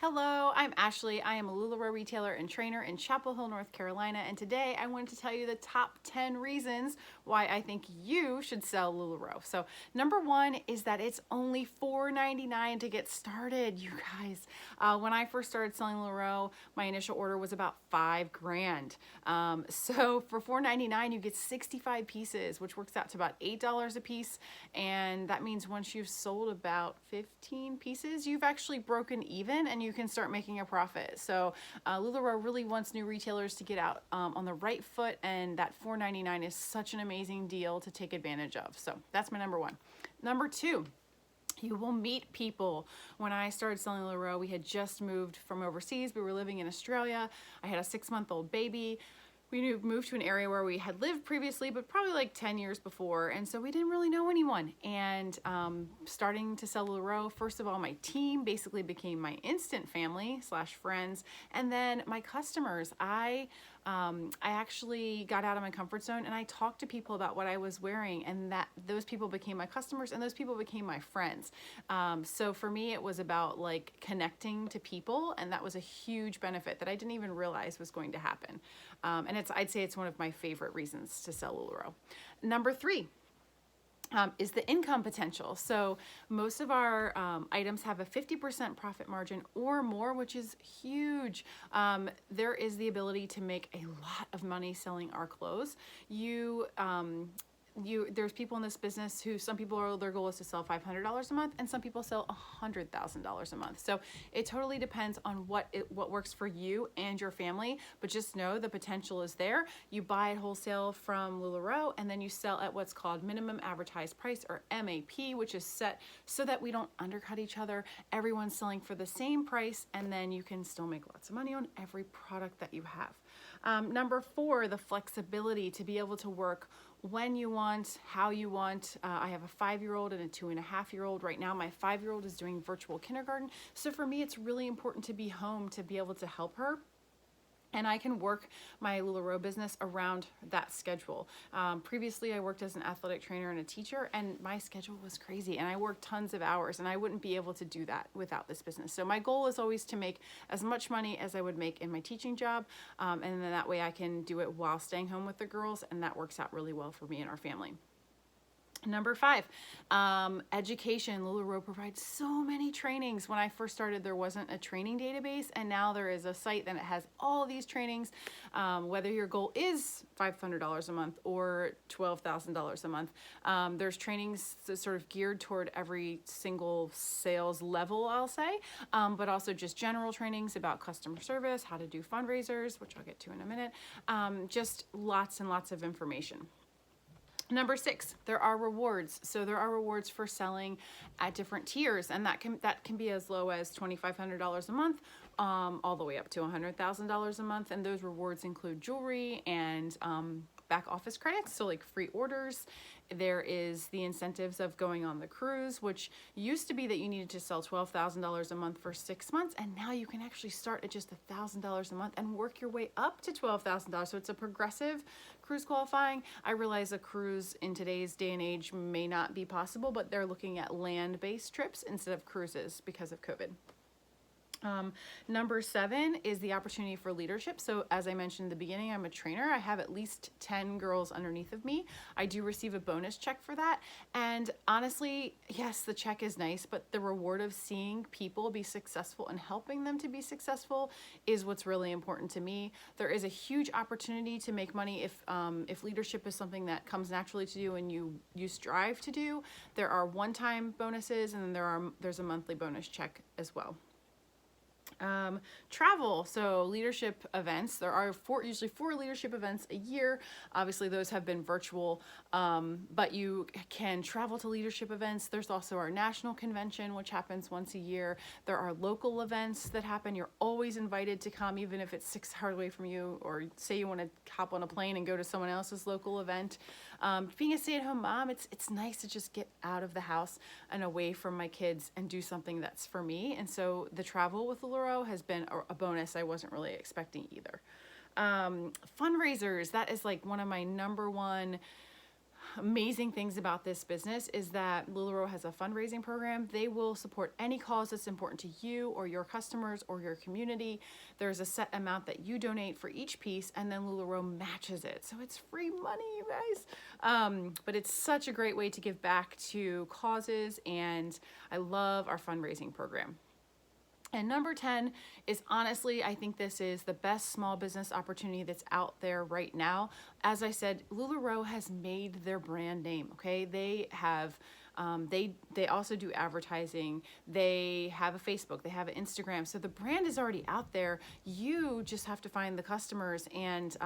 Hello, I'm Ashley. I am a LuLaRoe retailer and trainer in Chapel Hill, North Carolina, and today I wanted to tell you the top 10 reasons why I think you should sell LuLaRoe. So number one is that it's only $4.99 to get started, you guys. When I first started selling LuLaRoe, my initial order was about $5,000. So for $4.99, you get 65 pieces, which works out to about $8 a piece. And that means once you've sold about 15 pieces, you've actually broken even and you can start making a profit. So LuLaRoe really wants new retailers to get out on the right foot, and that $4.99 is such an amazing deal to take advantage of. So that's my number one. Number two, you will meet people. When I started selling LuLaRoe, we had just moved from overseas. We were living in Australia. I had a 6-month-old baby. We moved to an area where we had lived previously, but probably like 10 years before. And so we didn't really know anyone. And starting to sell LuLaRoe, first of all, my team basically became my instant family / friends. And then my customers, I actually got out of my comfort zone and I talked to people about what I was wearing, and those people became my customers and those people became my friends. So for me, it was about like connecting to people, and that was a huge benefit that I didn't even realize was going to happen. And I'd say it's one of my favorite reasons to sell LuLaRoe. Number three, is the income potential. So most of our items have a 50% profit margin or more, which is huge. There is the ability to make a lot of money selling our clothes. There's people in this business who, some people their goal is to sell $500 a month, and some people sell $100,000 a month. So it totally depends on what works for you and your family. But just know the potential is there. You buy it wholesale from LuLaRoe, and then you sell at what's called minimum advertised price, or MAP, which is set so that we don't undercut each other. Everyone's selling for the same price, and then you can still make lots of money on every product that you have. Number four, the flexibility to be able to work when you want, how you want. I have a 5-year-old and a 2.5-year-old. Right now, my 5-year-old is doing virtual kindergarten. So for me, it's really important to be home to be able to help her. And I can work my LuLaRoe business around that schedule. Previously, I worked as an athletic trainer and a teacher, and my schedule was crazy, and I worked tons of hours, and I wouldn't be able to do that without this business. So my goal is always to make as much money as I would make in my teaching job, and then that way I can do it while staying home with the girls, and that works out really well for me and our family. Number five, education. LuLaRoe provides so many trainings. When I first started, there wasn't a training database, and now there is a site that has all these trainings. Whether your goal is $500 a month or $12,000 a month, there's trainings that sort of geared toward every single sales level, I'll say, but also just general trainings about customer service, how to do fundraisers, which I'll get to in a minute. Just lots and lots of information. Number six, there are rewards. So there are rewards for selling at different tiers, and that can be as low as $2,500 a month, all the way up to $100,000 a month. And those rewards include jewelry and back office credits, so like free orders. There is the incentives of going on the cruise, which used to be that you needed to sell $12,000 a month for 6 months, and now you can actually start at just $1,000 a month and work your way up to $12,000. So it's a progressive cruise qualifying. I realize a cruise in today's day and age may not be possible, but they're looking at land-based trips instead of cruises because of COVID. Number seven is the opportunity for leadership. So as I mentioned in the beginning, I'm a trainer. I have at least 10 girls underneath of me. I do receive a bonus check for that. And honestly, yes, the check is nice, but the reward of seeing people be successful and helping them to be successful is what's really important to me. There is a huge opportunity to make money if leadership is something that comes naturally to you and you strive to do. There are one-time bonuses, and then there's a monthly bonus check as well. Travel, so leadership events. There are usually 4 leadership events a year. Obviously, those have been virtual, but you can travel to leadership events. There's also our national convention, which happens once a year. There are local events that happen. You're always invited to come, even if it's 6 hours away from you, or say you want to hop on a plane and go to someone else's local event. Being a stay-at-home mom, it's nice to just get out of the house and away from my kids and do something that's for me. And so the travel with LuLaRoe has been a bonus I wasn't really expecting either. Fundraisers, that is like one of my number one amazing things about this business is that LuLaRoe has a fundraising program. They will support any cause that's important to you or your customers or your community. There's a set amount that you donate for each piece, and then LuLaRoe matches it. So it's free money, you guys. But it's such a great way to give back to causes, and I love our fundraising program. And number 10 is, honestly, I think this is the best small business opportunity that's out there right now. As I said, LuLaRoe has made their brand name, okay? They have, they also do advertising. They have a Facebook, they have an Instagram. So the brand is already out there. You just have to find the customers and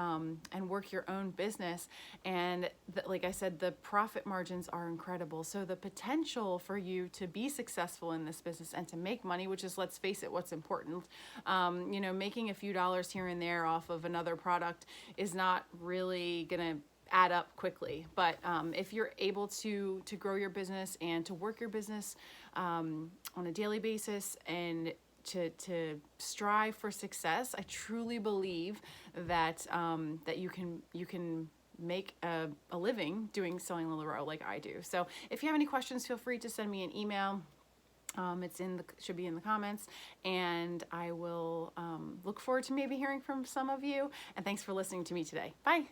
work your own business. And like I said, the profit margins are incredible. So the potential for you to be successful in this business and to make money, which is, let's face it, what's important. You know, making a few dollars here and there off of another product is not really gonna add up quickly. But if you're able to grow your business and to work your business on a daily basis and to strive for success, I truly believe that that you can make a living selling LuLaRoe like I do. So if you have any questions, feel free to send me an email. Should be in the comments, and I will look forward to maybe hearing from some of you. And thanks for listening to me today. Bye.